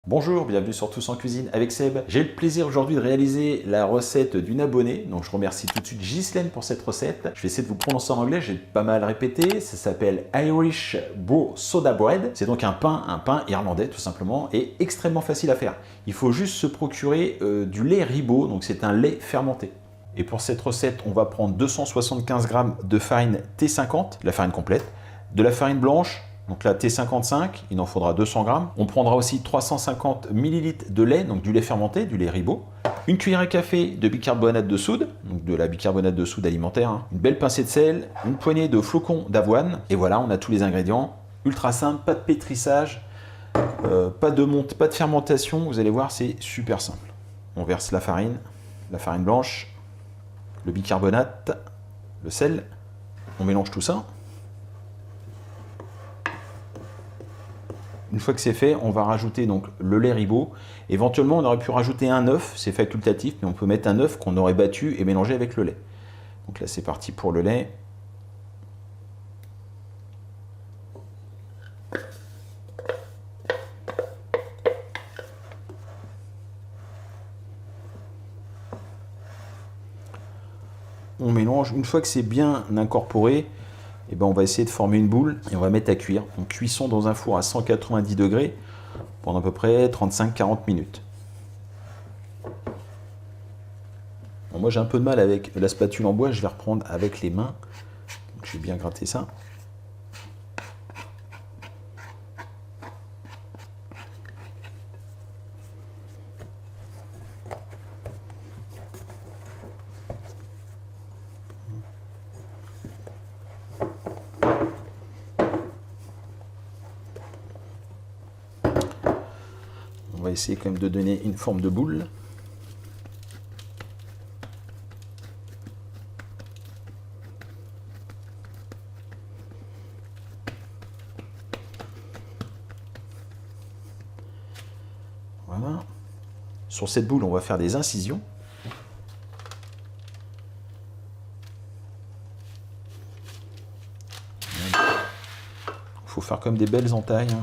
Bonjour, bienvenue sur Tous en Cuisine avec Seb. J'ai le plaisir aujourd'hui de réaliser la recette d'une abonnée. Donc je remercie tout de suite Ghislaine pour cette recette. Je vais essayer de vous prononcer en anglais, j'ai pas mal répété. Ça s'appelle Irish Brown Soda Bread. C'est donc un pain irlandais tout simplement et extrêmement facile à faire. Il faut juste se procurer du lait Ribot, donc c'est un lait fermenté. Et pour cette recette, on va prendre 275 g de farine T50, la farine complète, de la farine blanche, donc la T55, il en faudra 200 g. On prendra aussi 350 ml de lait, donc du lait fermenté, du lait Ribot. Une cuillère à café de bicarbonate de soude, donc de la bicarbonate de soude alimentaire. Une belle pincée de sel, une poignée de flocons d'avoine. Et voilà, on a tous les ingrédients. Ultra simple, pas de pétrissage, pas de fermentation. Vous allez voir, c'est super simple. On verse la farine blanche, le bicarbonate, le sel. On mélange tout ça. Une fois que c'est fait, on va rajouter donc le lait Ribot. Éventuellement, on aurait pu rajouter un œuf, c'est facultatif, mais on peut mettre un œuf qu'on aurait battu et mélangé avec le lait. Donc là, c'est parti pour le lait. On mélange. Une fois que c'est bien incorporé, et ben on va essayer de former une boule et on va mettre à cuire. Donc cuisson dans un four à 190 degrés pendant à peu près 35-40 minutes. Bon, moi j'ai un peu de mal avec la spatule en bois, je vais reprendre avec les mains. Donc, je vais bien gratter ça. On va essayer quand même de donner une forme de boule. Voilà. Sur cette boule, on va faire des incisions. Il faut faire comme des belles entailles.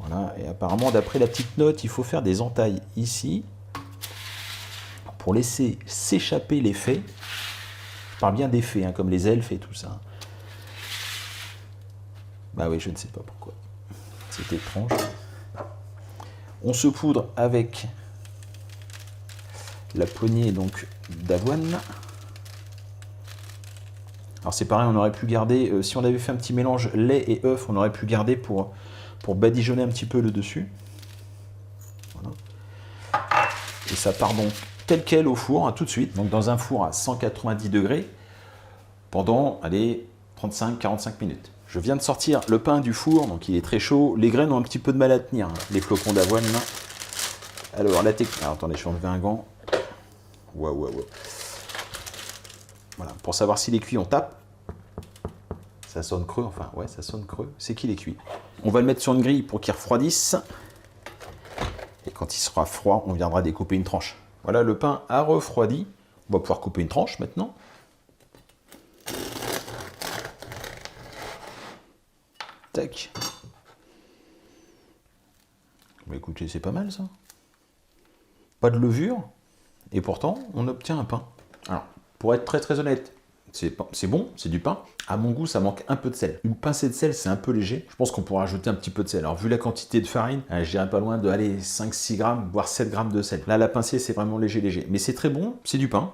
Voilà, et apparemment, d'après la petite note, il faut faire des entailles ici pour laisser s'échapper les fets. Je parle bien des fets, hein, comme les elfes et tout ça. Bah oui, je ne sais pas pourquoi. C'est étrange. On se poudre avec la poignée donc d'avoine. Alors c'est pareil, on aurait pu garder, si on avait fait un petit mélange lait et œuf, on aurait pu garder pour badigeonner un petit peu le dessus. Voilà. Et ça part donc tel quel au four, hein, tout de suite, donc dans un four à 190 degrés pendant, allez, 35-45 minutes. Je viens de sortir le pain du four, donc il est très chaud. Les graines ont un petit peu de mal à tenir, hein, les flocons d'avoine. Alors la technique. Alors attendez, je vais enlever un gant. Waouh. Voilà, pour savoir s'il est cuit, on tape. Ça sonne creux, enfin ouais, ça sonne creux. C'est qu'il est cuit. On va le mettre sur une grille pour qu'il refroidisse. Et quand il sera froid, on viendra découper une tranche. Voilà, le pain a refroidi. On va pouvoir couper une tranche maintenant. Tac. Bah écoutez, c'est pas mal ça. Pas de levure. Et pourtant, on obtient un pain. Alors, pour être très honnête, c'est bon, c'est du pain. À mon goût, ça manque un peu de sel. Une pincée de sel, c'est un peu léger. Je pense qu'on pourra ajouter un petit peu de sel. Alors, vu la quantité de farine, je dirais pas loin de 5-6 grammes, voire 7 grammes de sel. Là, la pincée, c'est vraiment léger. Mais c'est très bon, c'est du pain.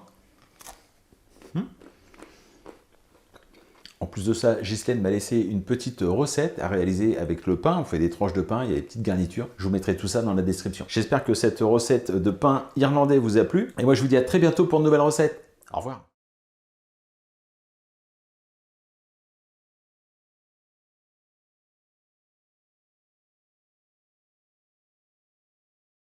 En plus de ça, Ghislaine m'a laissé une petite recette à réaliser avec le pain. On fait des tranches de pain, il y a des petites garnitures. Je vous mettrai tout ça dans la description. J'espère que cette recette de pain irlandais vous a plu. Et moi, je vous dis à très bientôt pour de nouvelles recettes. Au revoir.